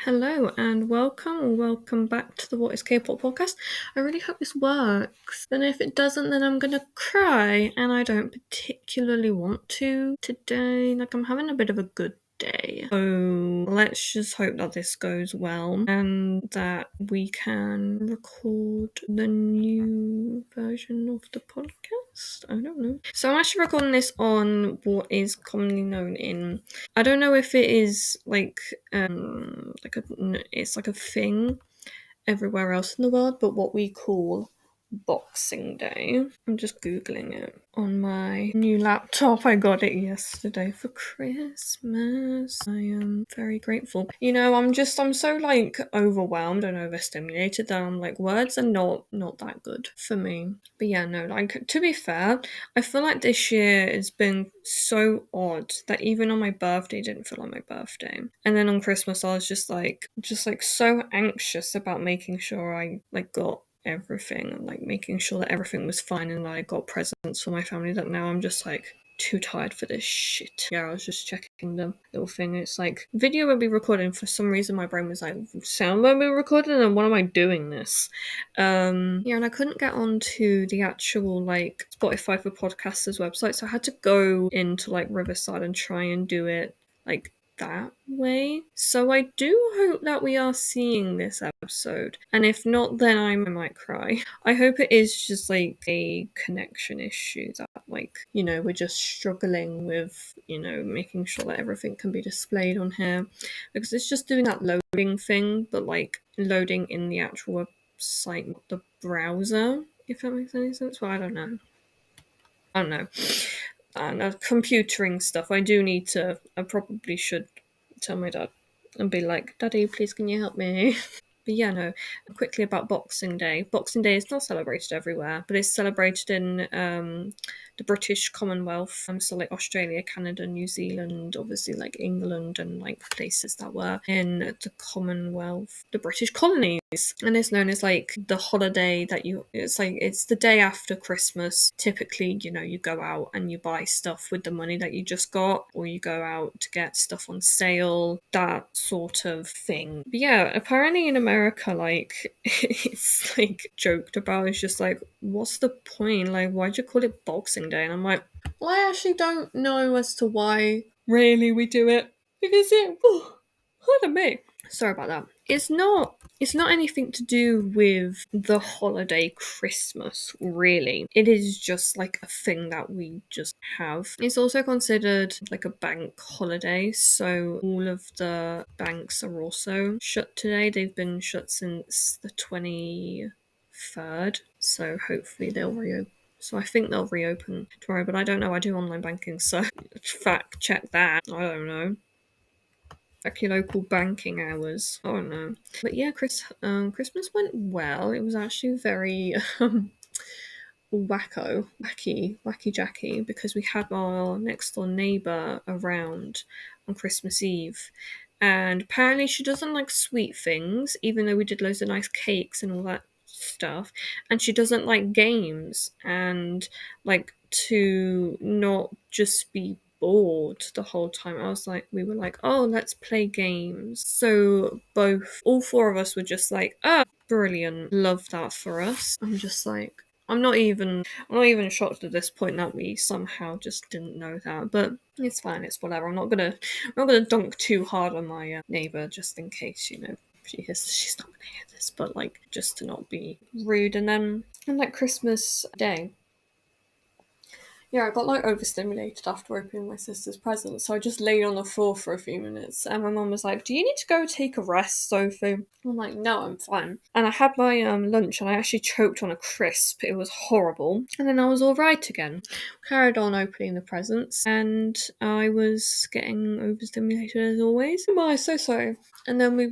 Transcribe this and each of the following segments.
Hello and welcome back to the What is K-pop podcast. I really hope this works. And if it doesn't, then I'm gonna cry, and I don't particularly want to today. I'm having a bit of a good day. So let's just hope that this goes well and that we can record the new version of the podcast. I don't know. So I'm actually recording this on what is commonly known in, I don't know if it is it's like a thing everywhere else in the world, but what we call Boxing Day. I'm just googling it on my new laptop. I got it yesterday for Christmas. I am very grateful. I'm so overwhelmed and overstimulated that I'm like, words are not that good for me. But yeah, no, to be fair, I feel like this year has been so odd that even on my birthday it didn't feel like my birthday. And then on Christmas I was just so anxious about making sure I got everything and making sure that everything was fine and that I got presents for my family, that now I'm just too tired for this shit. Yeah, I was just checking the little thing. It's video will be recorded. For some reason my brain was sound will be recorded, and what am I doing this? And I couldn't get onto the actual Spotify for Podcasters website, so I had to go into Riverside and try and do it that way. So I do hope that we are seeing this episode, and if not, then I might cry. I hope it is just a connection issue that we're just struggling with making sure that everything can be displayed on here, because it's just doing that loading thing, but loading in the actual website, not the browser, if that makes any sense. Well, I don't know. And computering stuff. I probably should tell my dad and be like, Daddy, please can you help me? But yeah, no. Quickly about Boxing Day. Boxing Day is not celebrated everywhere, but it's celebrated in the British Commonwealth. So Australia, Canada, New Zealand, obviously England and places that were in the Commonwealth, the British colonies. And it's known as the holiday that it's the day after Christmas. Typically, you go out and you buy stuff with the money that you just got, or you go out to get stuff on sale, that sort of thing. But yeah, apparently in America, it's joked about. It's just what's the point? Why'd you call it Boxing Day? And I'm like, well, I actually don't know as to why really we do it. Because pardon me. Sorry about that. It's not anything to do with the holiday Christmas, really. It is just a thing that we just have. It's also considered a bank holiday, so all of the banks are also shut today. They've been shut since the 23rd, so hopefully they'll reopen. So I think they'll reopen tomorrow, but I don't know. I do online banking, so fact check that. I don't know. Your local banking hours. Oh no. But yeah, Christmas went well. It was actually very wacky Jackie, because we had our next door neighbour around on Christmas Eve. And apparently she doesn't like sweet things, even though we did loads of nice cakes and all that stuff. And she doesn't like games, and to not just be bored the whole time. We were oh, let's play games. So all four of us were just brilliant. Love that for us. I'm just I'm not even shocked at this point that we somehow just didn't know that, but it's fine, it's whatever. I'm not gonna dunk too hard on my neighbour, just in case, she's not gonna hear this, but just to not be rude. And then on Christmas Day, yeah, I got overstimulated after opening my sister's present, so I just laid on the floor for a few minutes, and my mum was like, "Do you need to go take a rest, Sophie?" I'm like, "No, I'm fine." And I had my lunch, and I actually choked on a crisp. It was horrible. And then I was all right again. Carried on opening the presents, and I was getting overstimulated as always. Oh, so sorry. And then we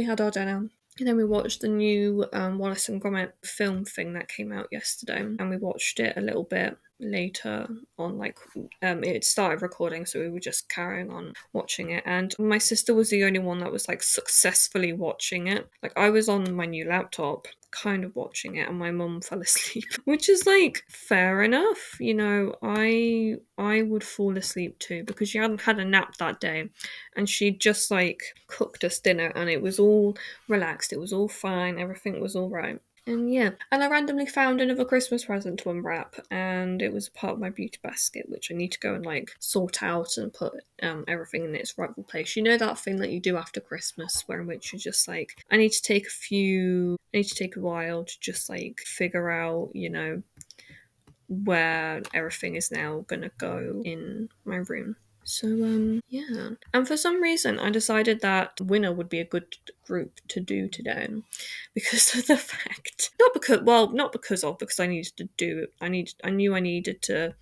had our dinner. And then we watched the new Wallace and Gromit film thing that came out yesterday, and we watched it a little bit later on, like it started recording, so we were just carrying on watching it, and my sister was the only one that was like successfully watching it. Like I was on my new laptop kind of watching it, and my mum fell asleep, which is like fair enough. I would fall asleep too because she hadn't had a nap that day, and she just like cooked us dinner, and it was all relaxed, it was all fine, everything was all right. And yeah, and I randomly found another Christmas present to unwrap, and it was part of my beauty basket, which I need to go and like sort out and put everything in its rightful place. You know that thing that you do after Christmas, where in which you're just like, I need to take a while to just like figure out, where everything is now gonna go in my room. So yeah. And for some reason I decided that winner would be a good group to do today because of the fact, because I needed to do I knew I needed to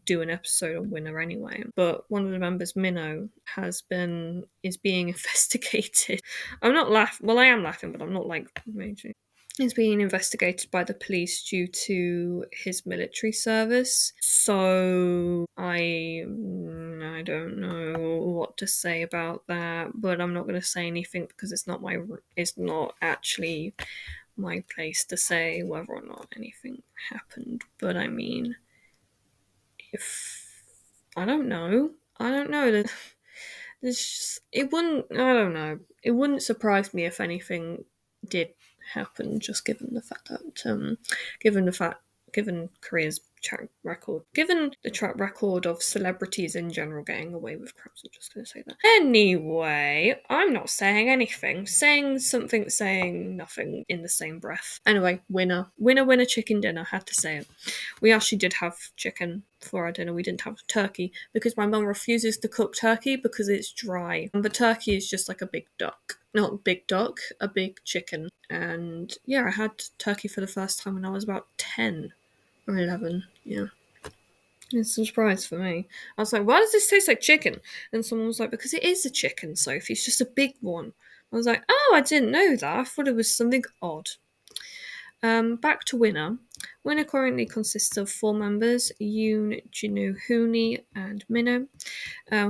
do an episode on winner anyway. But one of the members, Minnow, is being investigated. I'm not laughing. Well, I am laughing, but I'm not like major. Is being investigated by the police due to his military service. So I don't know what to say about that, but I'm not going to say anything because it's not actually my place to say whether or not anything happened. But I mean, if I don't know. It wouldn't. I don't know. It wouldn't surprise me if anything did happen, just given the fact that, given the fact, given Korea's track record, given the track record of celebrities in general getting away with crimes. I'm just going to say that. Anyway, I'm not saying anything. Saying something, saying nothing in the same breath. Anyway, winner, chicken dinner. Had to say it. We actually did have chicken for our dinner. We didn't have turkey because my mum refuses to cook turkey because it's dry. But turkey is just like a big duck. Not a big duck, a big chicken. And yeah, I had turkey for the first time when I was about 10 or 11. Yeah. It's a surprise for me. I was like, why does this taste like chicken? And someone was like, because it is a chicken, Sophie. It's just a big one. I was like, oh, I didn't know that. I thought it was something odd. Back to Winner. Winner currently consists of 4 members, Yoon, Jinu, Hooney, and Minnow.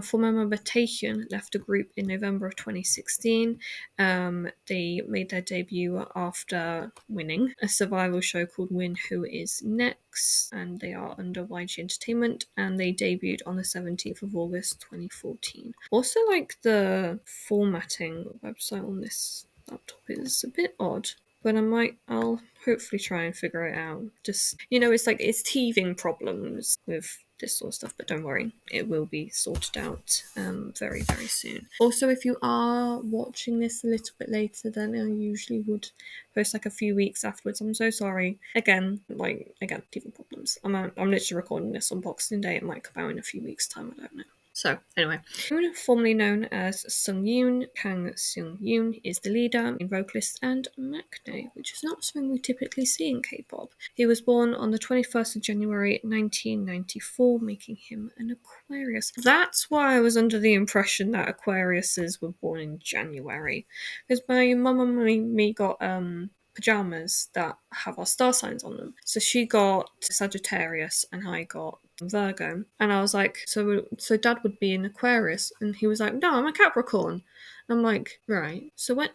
Former member Taehyun left the group in November of 2016. They made their debut after winning a survival show called Win Who Is Next, and they are under YG Entertainment, and they debuted on the 17th of August 2014. Also, like the formatting website on this laptop is a bit odd. But I'll hopefully try and figure it out. Just, it's teething problems with this sort of stuff, but don't worry, it will be sorted out very, very soon. Also, if you are watching this a little bit later than I usually would post like a few weeks afterwards, I'm so sorry. Again, teething problems. I'm literally recording this on Boxing Day. It might come out in a few weeks' time, I don't know. So, anyway, formerly known as Sung Yoon, Kang Seung Yoon is the leader, main vocalist, and maknae, which is not something we typically see in K-pop. He was born on the 21st of January 1994, making him an Aquarius. That's why I was under the impression that Aquariuses were born in January, because my mum and me got pajamas that have our star signs on them. So she got Sagittarius and I got Virgo. And I was like, so Dad would be an Aquarius? And he was like, no, I'm a Capricorn. And I'm like, right. So when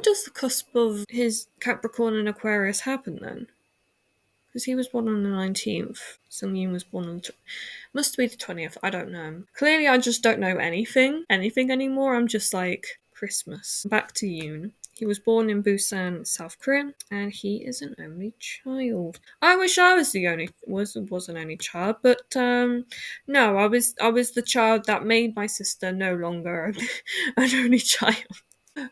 does the cusp of his Capricorn and Aquarius happen then? Because he was born on the 19th. Sungyoon was born on the must be the 20th. I don't know. Clearly, I just don't know anything anymore. I'm just like, Christmas. Back to Yoon. He was born in Busan, South Korea, and he is an only child. I wish I was was an only child, but no, I was the child that made my sister no longer an only child.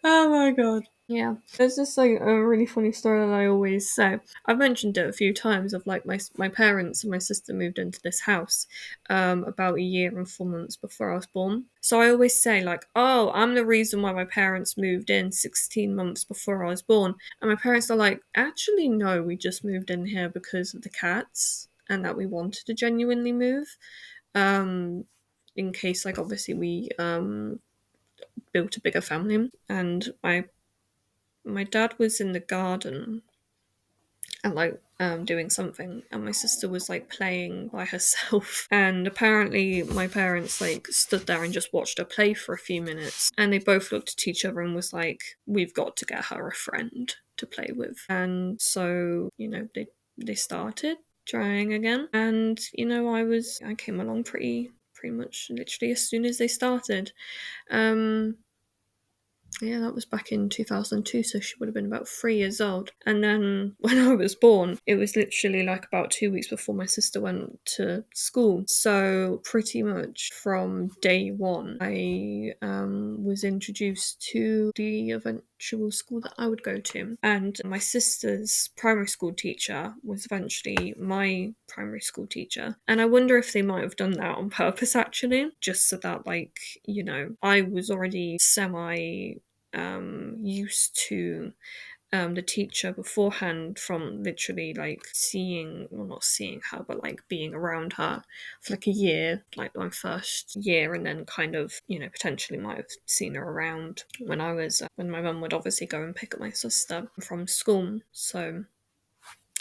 Oh my god. Yeah, there's just like a really funny story that I always say. I've mentioned it a few times of like my parents and my sister moved into this house about a year and 4 months before I was born. So I always say like, oh, I'm the reason why my parents moved in 16 months before I was born. And my parents are like, actually no, we just moved in here because of the cats and that we wanted to genuinely move. In case like obviously we built a bigger family, and my dad was in the garden at like doing something, and my sister was like playing by herself. And apparently, my parents like stood there and just watched her play for a few minutes, and they both looked at each other and was like, "We've got to get her a friend to play with." And so, they started trying again, and I came along pretty much literally as soon as they started. Um, yeah, that was back in 2002, so she would have been about 3 years old. And then when I was born, it was literally like about 2 weeks before my sister went to school. So pretty much from day one, I was introduced to the eventual school that I would go to. And my sister's primary school teacher was eventually my primary school teacher. And I wonder if they might have done that on purpose, actually, just so that, like, I was already semi used to the teacher beforehand from literally like not seeing her, but like being around her for like a year, like my first year, and then kind of, potentially might have seen her around when when my mum would obviously go and pick up my sister from school. So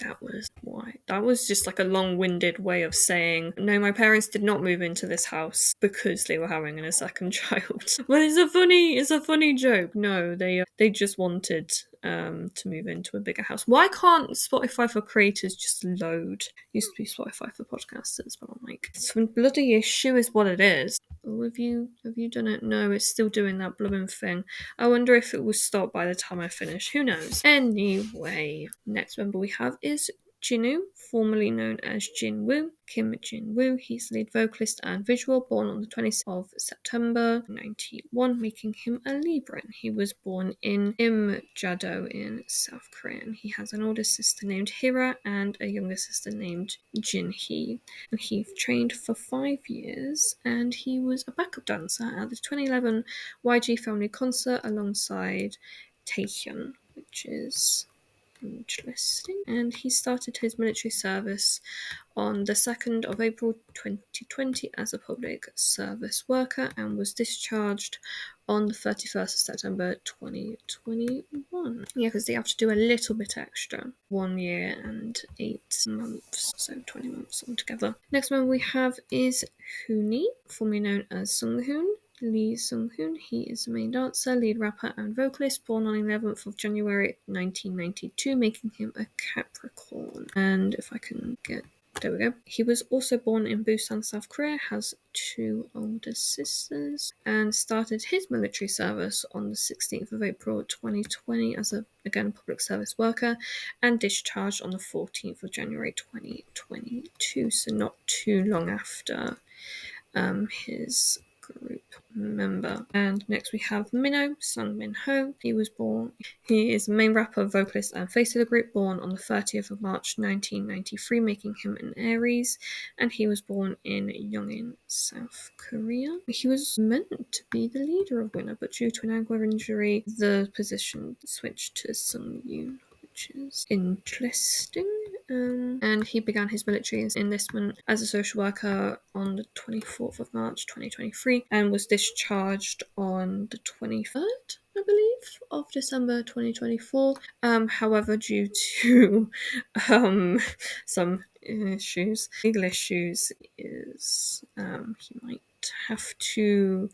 that was why. That was just like a long-winded way of saying, no, my parents did not move into this house because they were having a second child. But it's a funny joke. No, they just wanted to move into a bigger house. Why can't Spotify for creators just load? Used to be Spotify for podcasters, but I'm like, it's a bloody issue is what it is. Oh, have you done it? No, it's still doing that blooming thing. I wonder if it will stop by the time I finish. Who knows? Anyway, next member we have is Jinwoo, formerly known as Jinwoo, Kim Jinwoo. He's the lead vocalist and visual, born on the 20th of September 1991, making him a Libran. He was born in Imjado in South Korea. He has an older sister named Hira and a younger sister named Jinhee. And he trained for 5 years, and he was a backup dancer at the 2011 YG Family Concert alongside Taehyun, which is interesting. And he started his military service on the 2nd of April 2020 as a public service worker and was discharged on the 31st of September 2021. Yeah, because they have to do a little bit extra. 1 year and 8 months, so 20 months altogether. Next one we have is Hooni, formerly known as Sunghoon. Lee Sung-hoon. He is the main dancer, lead rapper, and vocalist, born on 11th of January 1992, making him a Capricorn. And if I can get... There we go. He was also born in Busan, South Korea, has 2 older sisters, and started his military service on the 16th of April 2020 as a, again, public service worker, and discharged on the 14th of January 2022, so not too long after his group member. And next we have Minho, Sung Min Ho. He is the main rapper, vocalist, and face of the group, born on the 30th of March 1993, making him an Aries, and he was born in Yongin, South Korea. He was meant to be the leader of Winner, but due to an ankle injury, the position switched to Sung Yoon, which is interesting. And he began his military enlistment as a social worker on the 24th of March 2023 and was discharged on the 23rd, I believe, of December 2024. However, due to some legal issues, he might have to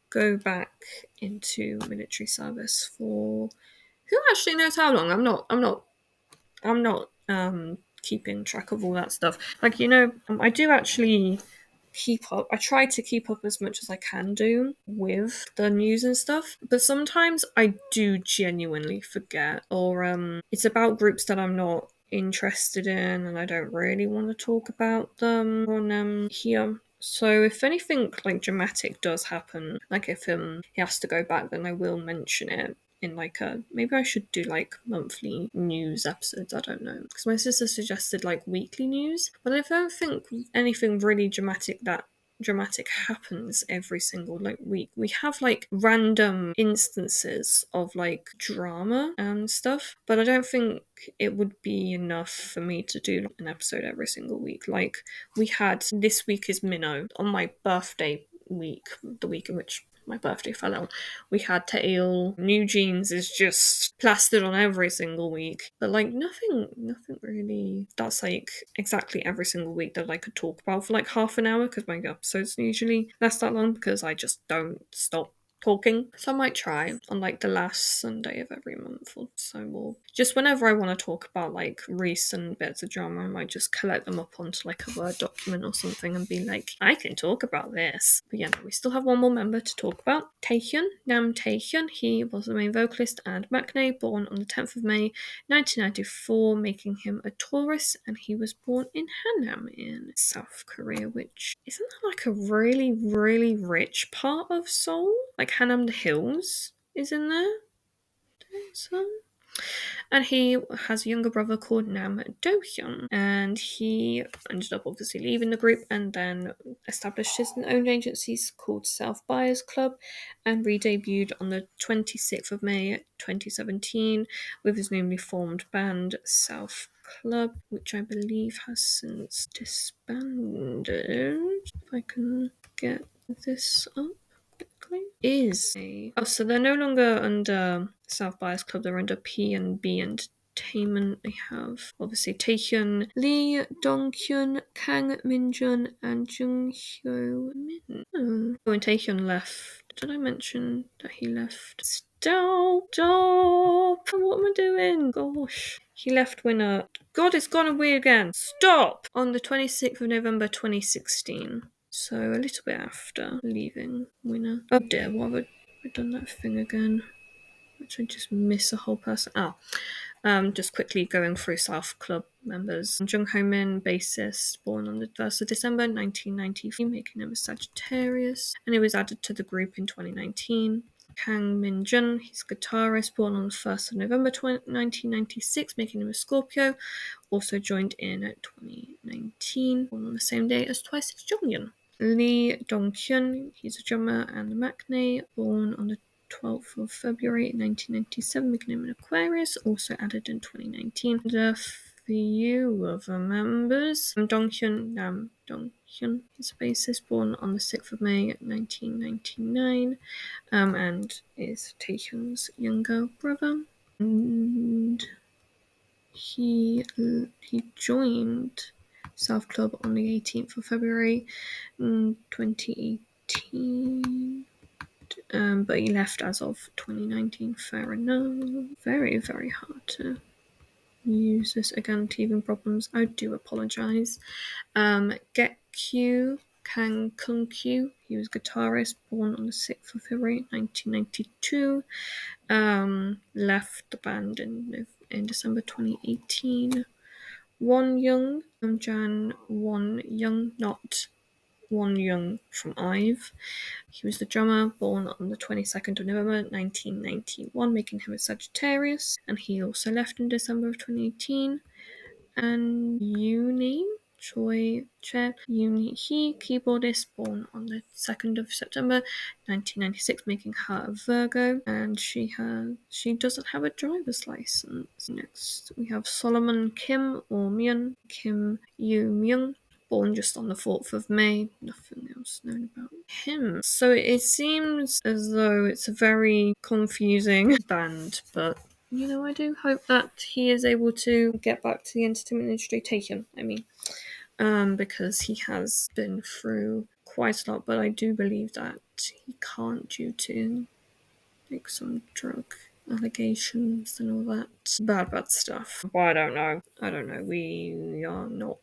go back into military service for who actually knows how long. I'm not keeping track of all that stuff. Like, I do actually keep up. I try to keep up as much as I can do with the news and stuff, but sometimes I do genuinely forget, or it's about groups that I'm not interested in and I don't really want to talk about them on here. So if anything like dramatic does happen, like if he has to go back, then I will mention it in like maybe I should do like monthly news episodes. I don't know, because my sister suggested like weekly news, but I don't think anything really dramatic happens every single like week. We have like random instances of like drama and stuff, but I don't think it would be enough for me to do an episode every single week. Like we had This Week is Minnow on my birthday week, the week in which my birthday fell out. We had Tail. New Jeans is just plastered on every single week. But like nothing really that's like exactly every single week that I could talk about for like half an hour, because my episodes usually last that long because I just don't stop talking. So I might try on like the last Sunday of every month or so, or just whenever I want to talk about like recent bits of drama, I might just collect them up onto like a Word document or something and be like, I can talk about this. But yeah, we still have one more member to talk about. Taehyun, Nam Taehyun. He was the main vocalist and maknae, born on the 10th of May 1994, making him a Taurus, and he was born in Hanam in South Korea, which isn't that like a really, really rich part of Seoul? Like Hanam the Hills is in there. So and he has a younger brother called Nam Do-hyun, and he ended up obviously leaving the group and then established his own agencies called South Buyers Club, and re-debuted on the 26th of May 2017 with his newly formed band South Club, which I believe has since disbanded. If I can get this up. So they're no longer under South Bias Club, they're under P&B Entertainment. They have obviously Taehyun, Lee Donghyun, Kang Minjun, and Jung Hyo Min. When Taehyun left, did I mention that he left? Stop! What am I doing? Gosh. He left Winner. God, it's gone weird again. Stop! On the 26th of November 2016. So a little bit after leaving Winner. Oh dear, why have I done that thing again? Which I just miss a whole person. Just quickly going through South Club members. Jung Ho Min, bassist, born on the 1st of December 1993, making him a Sagittarius, and he was added to the group in 2019. Kang Min Jun, he's a guitarist, born on the 1st of November 1996, making him a Scorpio, also joined in at 2019, born on the same day as Twice's Jonghyun. Lee Donghyun, he's a drummer and a maknae, born on the 12th of February 1997, making him an Aquarius, also added in 2019. The few other members. Nam Donghyun is a bassist, born on the 6th of May 1999, and is Taehyun's younger brother. And he joined South Club on the 18th of February 2018. But he left as of 2019. Fair enough. Very, very hard to use this. Again, teething problems. I do apologise. Get Q, Kang Kung Q. He was guitarist, born on the 6th of February 1992. Left the band in December 2018. Won Young, Jan Won Young, not Won Young from IVE. He was the drummer, born on the 22nd of November 1991, making him a Sagittarius, and he also left in December of 2018. And Uni Choi Che Uni He, keyboardist, born on the 2nd of September 1996, making her a Virgo, and she doesn't have a driver's license. Next, we have Solomon Kim or Myun, Kim Yu Myung, born just on the 4th of May. Nothing else known about him. So it seems as though it's a very confusing band, but I do hope that he is able to get back to the entertainment industry. Taken, I mean, because he has been through quite a lot, but I do believe that he can't due to like some drug allegations and all that bad stuff. Well, I don't know. We are not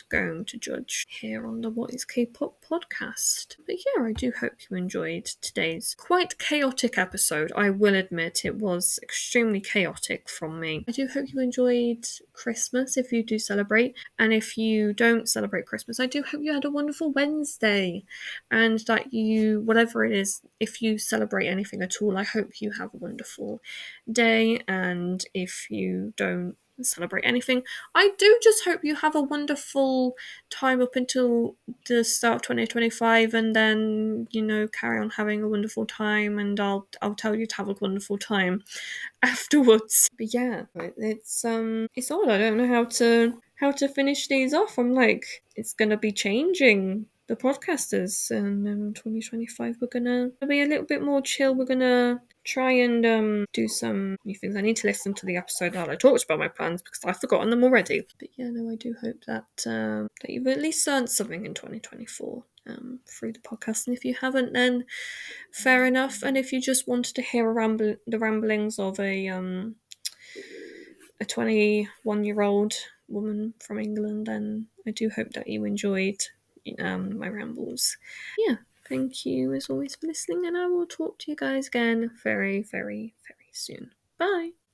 going to judge here on the What is K-Pop podcast. But yeah, I do hope you enjoyed today's quite chaotic episode. I will admit it was extremely chaotic from me. I do hope you enjoyed Christmas if you do celebrate, and if you don't celebrate Christmas, I do hope you had a wonderful Wednesday, and that you, whatever it is, if you celebrate anything at all, I hope you have a wonderful day. And if you don't celebrate anything, I do just hope you have a wonderful time up until the start of 2025, and then carry on having a wonderful time, and I'll tell you to have a wonderful time afterwards. But yeah, it's odd. I don't know how to finish these off. I'm like, it's gonna be changing the podcasters. And 2025, we're gonna be a little bit more chill. We're gonna try and do some new things. I need to listen to the episode that I talked about my plans because I've forgotten them already. But yeah, no, I do hope that that you've at least learned something in 2024 through the podcast. And if you haven't, then fair enough. And if you just wanted to hear the ramblings of a 21-year-old woman from England, then I do hope that you enjoyed my rambles. Yeah, thank you as always for listening, and I will talk to you guys again very, very, very soon. Bye.